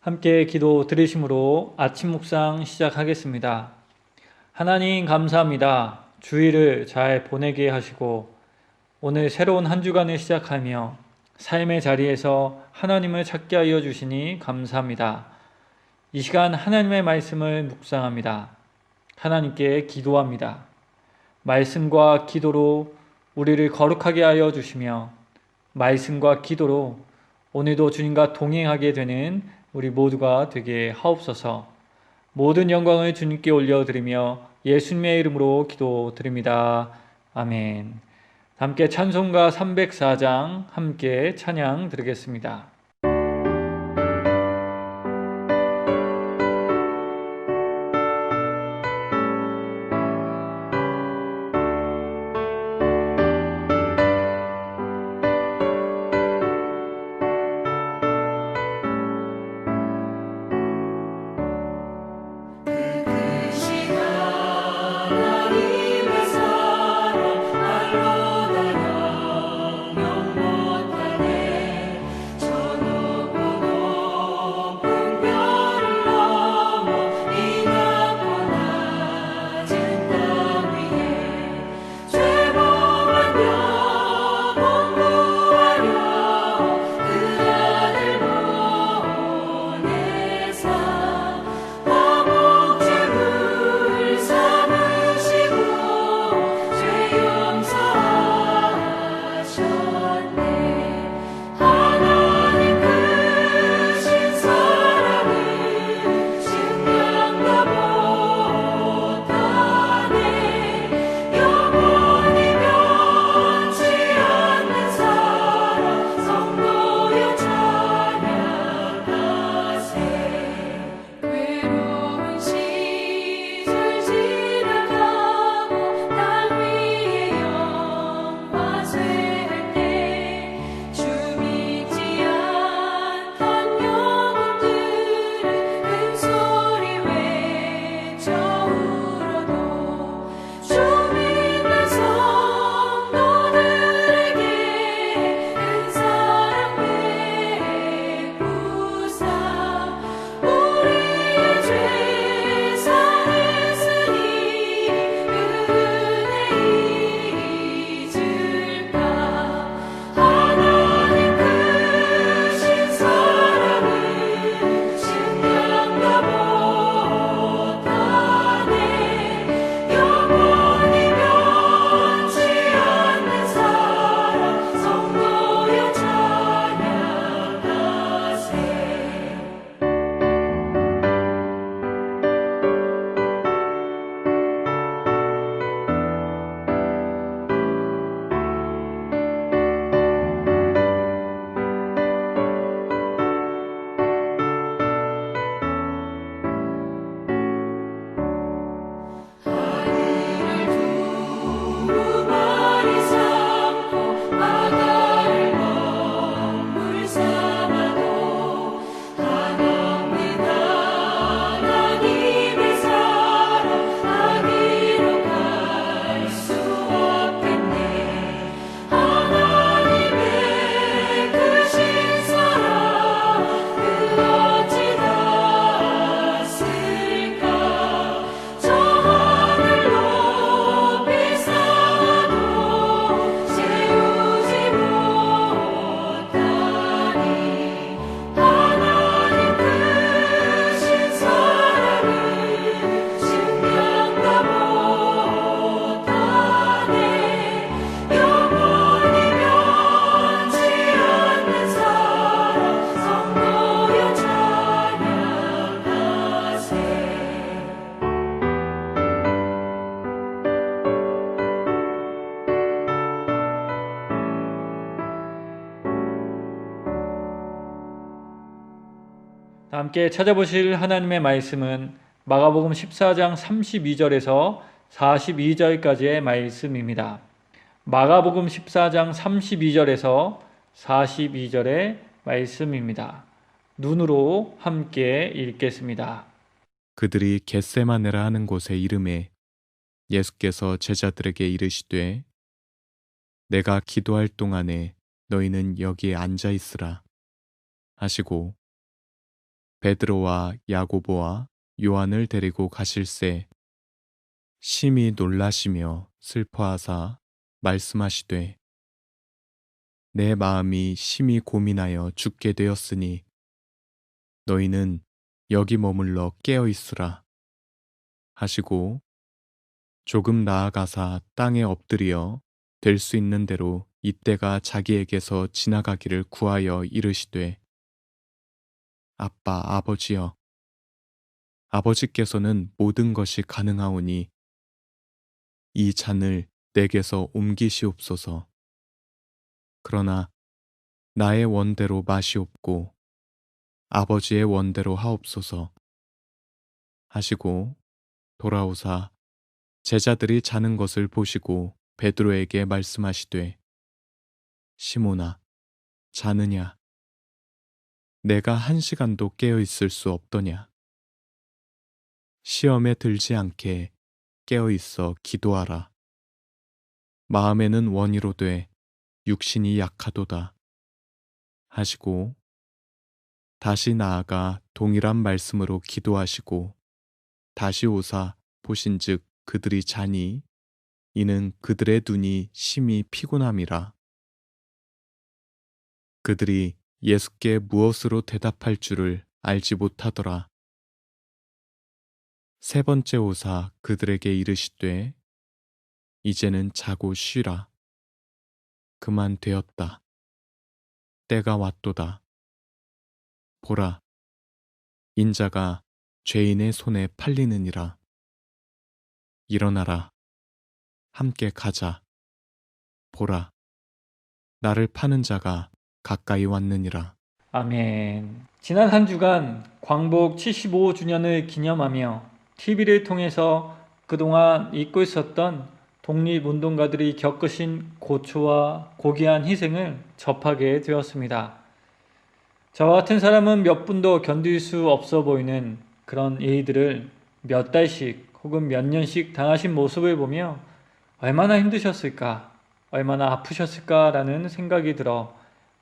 함께 기도 드리심으로 아침 묵상 시작하겠습니다. 하나님 감사합니다. 주일을 잘 보내게 하시고 오늘 새로운 한 주간을 시작하며 삶의 자리에서 하나님을 찾게 하여 주시니 감사합니다. 이 시간 하나님의 말씀을 묵상합니다. 하나님께 기도합니다. 말씀과 기도로 우리를 거룩하게 하여 주시며 말씀과 기도로 오늘도 주님과 동행하게 되는 우리 모두가 되게 하옵소서. 모든 영광을 주님께 올려드리며 예수님의 이름으로 기도드립니다. 아멘. 함께 찬송가 304장 함께 찬양 드리겠습니다. 함께 찾아보실 하나님의 말씀은 마가복음 14장 32절에서 42절까지의 말씀입니다. 마가복음 14장 32절에서 42절의 말씀입니다. 눈으로 함께 읽겠습니다. 그들이 겟세마네라 하는 곳에 이르매 예수께서 제자들에게 이르시되 내가 기도할 동안에 너희는 여기에 앉아 있으라 하시고 베드로와 야고보와 요한을 데리고 가실새 심히 놀라시며 슬퍼하사 말씀하시되 내 마음이 심히 고민하여 죽게 되었으니 너희는 여기 머물러 깨어 있으라 하시고 조금 나아가사 땅에 엎드려 될 수 있는 대로 이때가 자기에게서 지나가기를 구하여 이르시되 아빠 아버지여 아버지께서는 모든 것이 가능하오니 이 잔을 내게서 옮기시옵소서. 그러나 나의 원대로 마시옵고 아버지의 원대로 하옵소서 하시고 돌아오사 제자들이 자는 것을 보시고 베드로에게 말씀하시되 시몬아 자느냐 내가 1시간도 깨어 있을 수 없더냐 시험에 들지 않게 깨어 있어 기도하라 마음에는 원이로되 육신이 약하도다 하시고 다시 나아가 동일한 말씀으로 기도하시고 다시 오사 보신즉 그들이 자니 이는 그들의 눈이 심히 피곤함이라 그들이 예수께 무엇으로 대답할 줄을 알지 못하더라. 세 번째 오사 그들에게 이르시되 이제는 자고 쉬라. 그만 되었다. 때가 왔도다. 보라, 인자가 죄인의 손에 팔리느니라. 일어나라. 함께 가자. 보라, 나를 파는 자가 가까이 왔느니라. 아멘. 지난 한 주간 광복 75주년을 기념하며 TV를 통해서 그동안 잊고 있었던 독립운동가들이 겪으신 고초와 고귀한 희생을 접하게 되었습니다. 저와 같은 사람은 몇 분도 견딜 수 없어 보이는 그런 일들을 몇 달씩 혹은 몇 년씩 당하신 모습을 보며 얼마나 힘드셨을까, 얼마나 아프셨을까라는 생각이 들어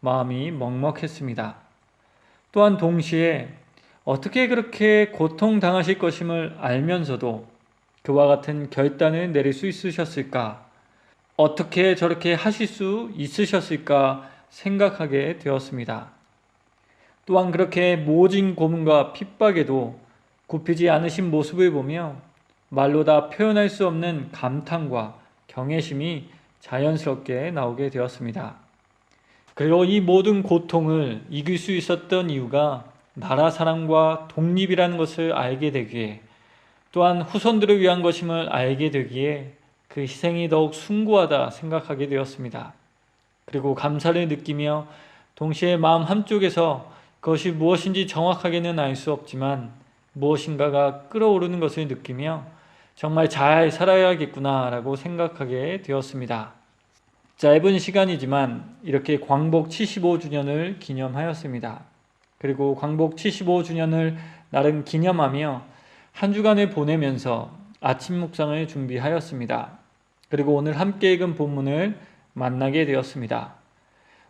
마음이 먹먹했습니다. 또한 동시에 어떻게 그렇게 고통당하실 것임을 알면서도 그와 같은 결단을 내릴 수 있으셨을까? 어떻게 저렇게 하실 수 있으셨을까 생각하게 되었습니다. 또한 그렇게 모진 고문과 핍박에도 굽히지 않으신 모습을 보며 말로 다 표현할 수 없는 감탄과 경외심이 자연스럽게 나오게 되었습니다. 그리고 이 모든 고통을 이길 수 있었던 이유가 나라 사랑과 독립이라는 것을 알게 되기에 또한 후손들을 위한 것임을 알게 되기에 그 희생이 더욱 숭고하다 생각하게 되었습니다. 그리고 감사를 느끼며 동시에 마음 한쪽에서 그것이 무엇인지 정확하게는 알 수 없지만 무엇인가가 끓어오르는 것을 느끼며 정말 잘 살아야겠구나라고 생각하게 되었습니다. 짧은 시간이지만 이렇게 광복 75주년을 기념하였습니다. 그리고 광복 75주년을 나름 기념하며 한 주간을 보내면서 아침 묵상을 준비하였습니다. 그리고 오늘 함께 읽은 본문을 만나게 되었습니다.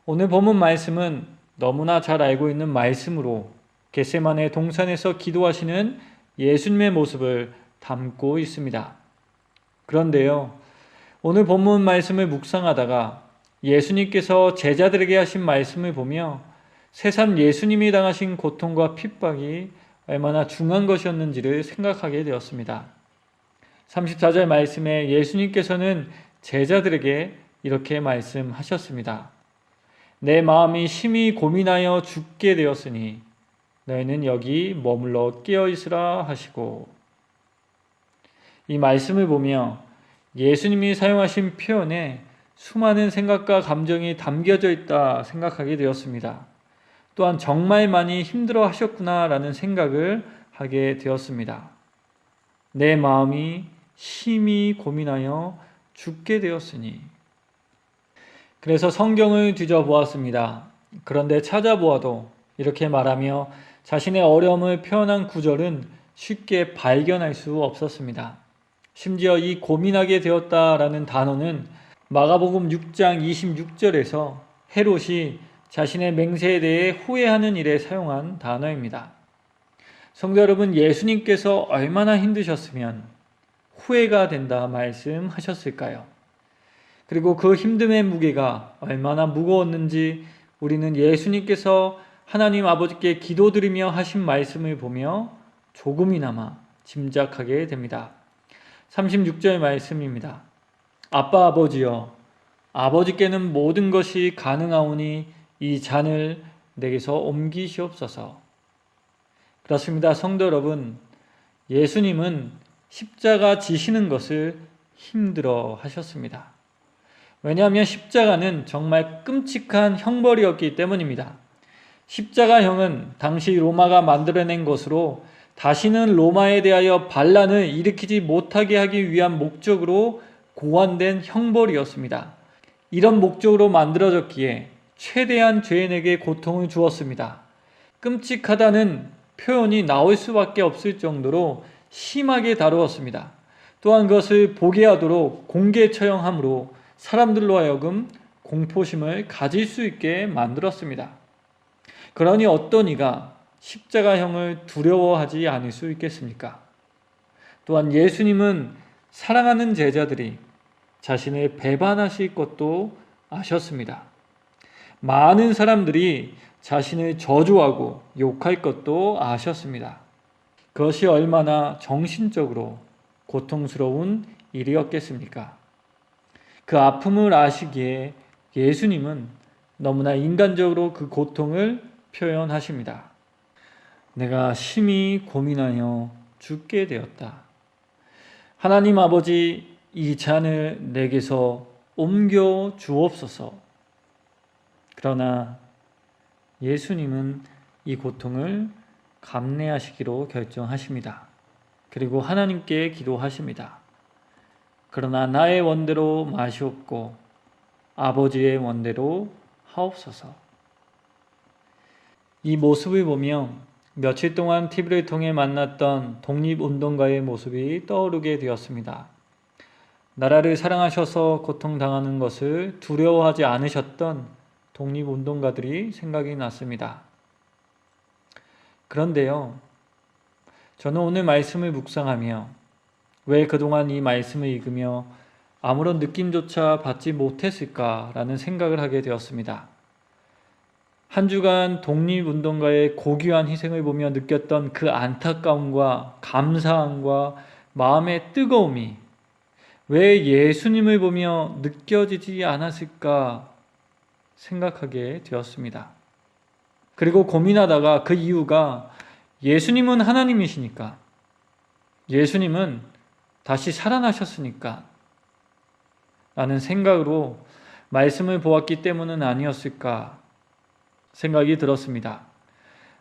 오늘 본문 말씀은 너무나 잘 알고 있는 말씀으로 겟세마네 동산에서 기도하시는 예수님의 모습을 담고 있습니다. 그런데요, 오늘 본문 말씀을 묵상하다가 예수님께서 제자들에게 하신 말씀을 보며 새삼 예수님이 당하신 고통과 핍박이 얼마나 중한 것이었는지를 생각하게 되었습니다. 34절 말씀에 예수님께서는 제자들에게 이렇게 말씀하셨습니다. 내 마음이 심히 고민하여 죽게 되었으니 너희는 여기 머물러 깨어 있으라 하시고, 이 말씀을 보며 예수님이 사용하신 표현에 수많은 생각과 감정이 담겨져 있다 생각하게 되었습니다. 또한 정말 많이 힘들어 하셨구나라는 생각을 하게 되었습니다. 내 마음이 심히 고민하여 죽게 되었으니. 그래서 성경을 뒤져보았습니다. 그런데 찾아보아도 이렇게 말하며 자신의 어려움을 표현한 구절은 쉽게 발견할 수 없었습니다. 심지어 이 고민하게 되었다라는 단어는 마가복음 6장 26절에서 헤롯이 자신의 맹세에 대해 후회하는 일에 사용한 단어입니다. 성도 여러분, 예수님께서 얼마나 힘드셨으면 후회가 된다 말씀하셨을까요? 그리고 그 힘듦의 무게가 얼마나 무거웠는지 우리는 예수님께서 하나님 아버지께 기도드리며 하신 말씀을 보며 조금이나마 짐작하게 됩니다. 36절 말씀입니다. 아빠 아버지여, 아버지께는 모든 것이 가능하오니 이 잔을 내게서 옮기시옵소서. 그렇습니다. 성도 여러분, 예수님은 십자가 지시는 것을 힘들어 하셨습니다. 왜냐하면 십자가는 정말 끔찍한 형벌이었기 때문입니다. 십자가형은 당시 로마가 만들어낸 것으로 다시는 로마에 대하여 반란을 일으키지 못하게 하기 위한 목적으로 고안된 형벌이었습니다. 이런 목적으로 만들어졌기에 최대한 죄인에게 고통을 주었습니다. 끔찍하다는 표현이 나올 수밖에 없을 정도로 심하게 다루었습니다. 또한 그것을 보게 하도록 공개 처형함으로 사람들로 하여금 공포심을 가질 수 있게 만들었습니다. 그러니 어떤 이가 십자가형을 두려워하지 않을 수 있겠습니까? 또한 예수님은 사랑하는 제자들이 자신을 배반하실 것도 아셨습니다. 많은 사람들이 자신을 저주하고 욕할 것도 아셨습니다. 그것이 얼마나 정신적으로 고통스러운 일이었겠습니까? 그 아픔을 아시기에 예수님은 너무나 인간적으로 그 고통을 표현하십니다. 내가 심히 고민하여 죽게 되었다. 하나님 아버지, 이 잔을 내게서 옮겨 주옵소서. 그러나 예수님은 이 고통을 감내하시기로 결정하십니다. 그리고 하나님께 기도하십니다. 그러나 나의 원대로 마시옵고 아버지의 원대로 하옵소서. 이 모습을 보며 며칠 동안 TV를 통해 만났던 독립운동가의 모습이 떠오르게 되었습니다. 나라를 사랑하셔서 고통당하는 것을 두려워하지 않으셨던 독립운동가들이 생각이 났습니다. 그런데요, 저는 오늘 말씀을 묵상하며 왜 그동안 이 말씀을 읽으며 아무런 느낌조차 받지 못했을까라는 생각을 하게 되었습니다. 한 주간 독립운동가의 고귀한 희생을 보며 느꼈던 그 안타까움과 감사함과 마음의 뜨거움이 왜 예수님을 보며 느껴지지 않았을까 생각하게 되었습니다. 그리고 고민하다가 그 이유가 예수님은 하나님이시니까, 예수님은 다시 살아나셨으니까 라는 생각으로 말씀을 보았기 때문은 아니었을까 생각이 들었습니다.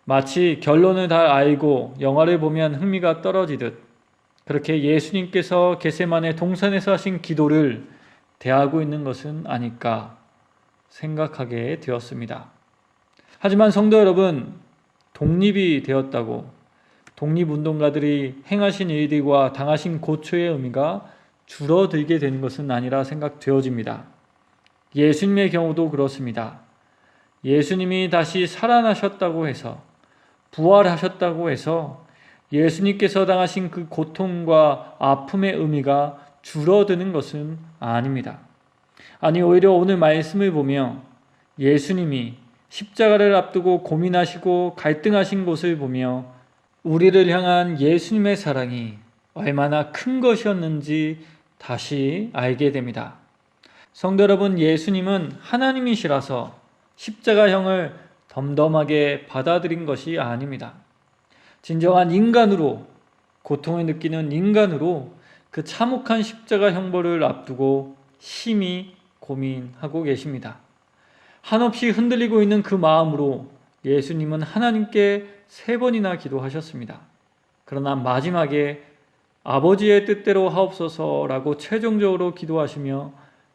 마치 결론을 다 알고 영화를 보면 흥미가 떨어지듯 그렇게 예수님께서 겟세마네 동산에서 하신 기도를 대하고 있는 것은 아닐까 생각하게 되었습니다. 하지만 성도 여러분, 독립이 되었다고 독립운동가들이 행하신 일들과 당하신 고초의 의미가 줄어들게 되는 것은 아니라 생각되어집니다. 예수님의 경우도 그렇습니다. 예수님이 다시 살아나셨다고 해서, 부활하셨다고 해서 예수님께서 당하신 그 고통과 아픔의 의미가 줄어드는 것은 아닙니다. 아니, 오히려 오늘 말씀을 보며 예수님이 십자가를 앞두고 고민하시고 갈등하신 것을 보며 우리를 향한 예수님의 사랑이 얼마나 큰 것이었는지 다시 알게 됩니다. 성도 여러분, 예수님은 하나님이시라서 십자가형을 덤덤하게 받아들인 것이 아닙니다. 진정한 인간으로, 고통을 느끼는 인간으로 그 참혹한 십자가 형벌을 앞두고 심히 고민하고 계십니다. 한없이 흔들리고 있는 그 마음으로 예수님은 하나님께 3번이나 기도하셨습니다. 그러나 마지막에 아버지의 뜻대로 하옵소서라고 최종적으로 기도하시며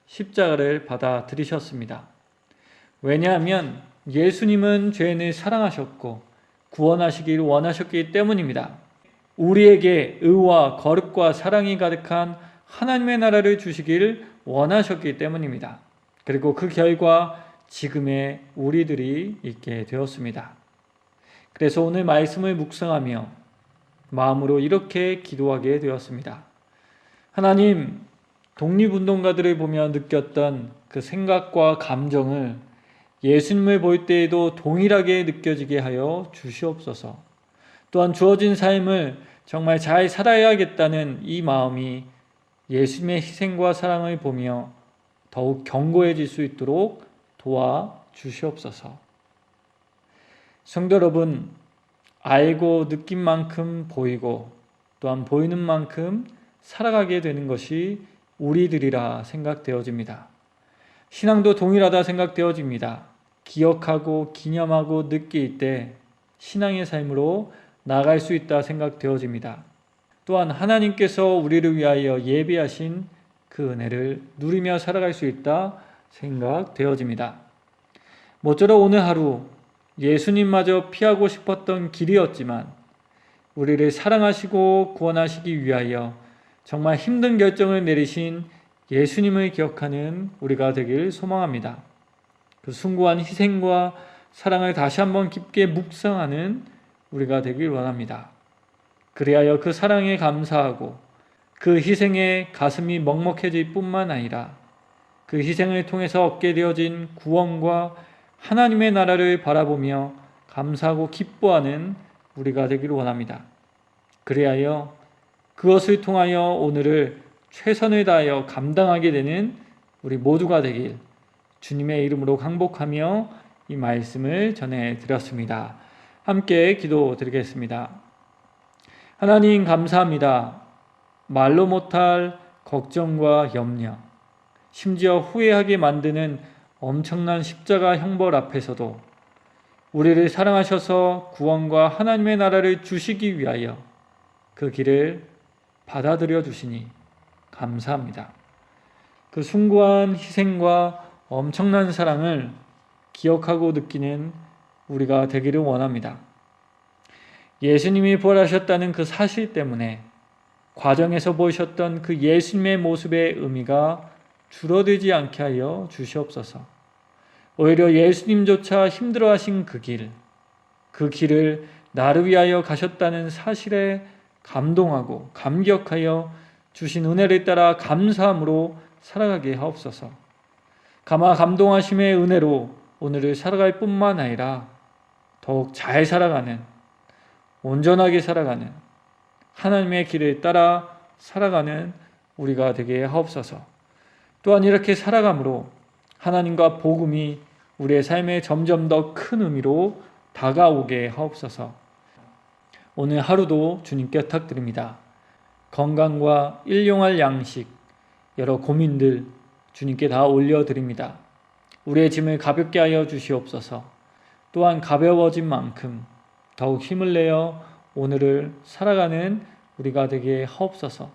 십자가를 받아들이셨습니다. 왜냐하면 예수님은 죄인을 사랑하셨고 구원하시길 원하셨기 때문입니다. 우리에게 의와 거룩과 사랑이 가득한 하나님의 나라를 주시길 원하셨기 때문입니다. 그리고 그 결과 지금의 우리들이 있게 되었습니다. 그래서 오늘 말씀을 묵상하며 마음으로 이렇게 기도하게 되었습니다. 하나님, 독립운동가들을 보며 느꼈던 그 생각과 감정을 예수님을 볼 때에도 동일하게 느껴지게 하여 주시옵소서. 또한 주어진 삶을 정말 잘 살아야겠다는 이 마음이 예수님의 희생과 사랑을 보며 더욱 견고해질 수 있도록 도와 주시옵소서. 성도 여러분, 알고 느낀 만큼 보이고 또한 보이는 만큼 살아가게 되는 것이 우리들이라 생각되어집니다. 신앙도 동일하다 생각되어집니다. 기억하고 기념하고 느낄 때 신앙의 삶으로 나아갈 수 있다 생각되어집니다. 또한 하나님께서 우리를 위하여 예비하신 그 은혜를 누리며 살아갈 수 있다 생각되어집니다. 모쪼록 오늘 하루 예수님마저 피하고 싶었던 길이었지만 우리를 사랑하시고 구원하시기 위하여 정말 힘든 결정을 내리신 예수님을 기억하는 우리가 되길 소망합니다. 그 숭고한 희생과 사랑을 다시 한번 깊게 묵상하는 우리가 되길 원합니다. 그리하여 그 사랑에 감사하고 그 희생에 가슴이 먹먹해질 뿐만 아니라 그 희생을 통해서 얻게 되어진 구원과 하나님의 나라를 바라보며 감사하고 기뻐하는 우리가 되기를 원합니다. 그리하여 그것을 통하여 오늘을 최선을 다하여 감당하게 되는 우리 모두가 되길 주님의 이름으로 강복하며 이 말씀을 전해드렸습니다. 함께 기도드리겠습니다. 하나님 감사합니다. 말로 못할 걱정과 염려, 심지어 후회하게 만드는 엄청난 십자가 형벌 앞에서도 우리를 사랑하셔서 구원과 하나님의 나라를 주시기 위하여 그 길을 받아들여 주시니 감사합니다. 그 숭고한 희생과 엄청난 사랑을 기억하고 느끼는 우리가 되기를 원합니다. 예수님이 부활하셨다는 그 사실 때문에 과정에서 보이셨던 그 예수님의 모습의 의미가 줄어들지 않게 하여 주시옵소서. 오히려 예수님조차 힘들어하신 그 길을 나를 위하여 가셨다는 사실에 감동하고 감격하여 주신 은혜를 따라 감사함으로 살아가게 하옵소서. 가마 감동하심의 은혜로 오늘을 살아갈 뿐만 아니라 더욱 잘 살아가는, 온전하게 살아가는, 하나님의 길을 따라 살아가는 우리가 되게 하옵소서. 또한 이렇게 살아감으로 하나님과 복음이 우리의 삶에 점점 더 큰 의미로 다가오게 하옵소서. 오늘 하루도 주님께 부탁드립니다. 건강과 일용할 양식, 여러 고민들 주님께 다 올려드립니다. 우리의 짐을 가볍게 하여 주시옵소서. 또한 가벼워진 만큼 더욱 힘을 내어 오늘을 살아가는 우리가 되게 하옵소서.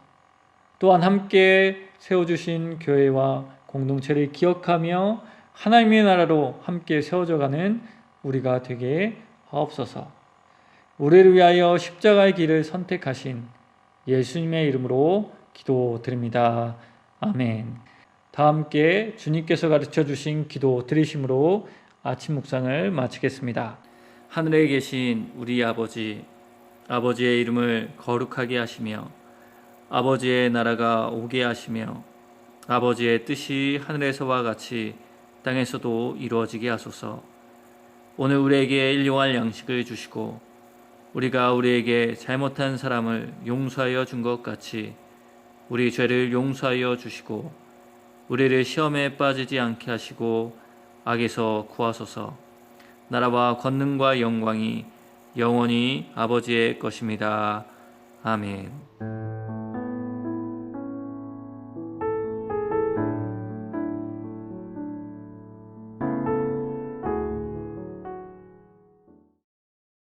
또한 함께 세워주신 교회와 공동체를 기억하며 하나님의 나라로 함께 세워져가는 우리가 되게 하옵소서. 우리를 위하여 십자가의 길을 선택하신 예수님의 이름으로 기도드립니다. 아멘. 다 함께 주님께서 가르쳐 주신 기도 드리심으로 아침 묵상을 마치겠습니다. 하늘에 계신 우리 아버지, 아버지의 이름을 거룩하게 하시며 아버지의 나라가 오게 하시며 아버지의 뜻이 하늘에서와 같이 땅에서도 이루어지게 하소서. 오늘 우리에게 일용할 양식을 주시고 우리가 우리에게 잘못한 사람을 용서하여 준 것 같이 우리 죄를 용서하여 주시고 우리를 시험에 빠지지 않게 하시고 악에서 구하소서. 나라와 권능과 영광이 영원히 아버지의 것입니다. 아멘.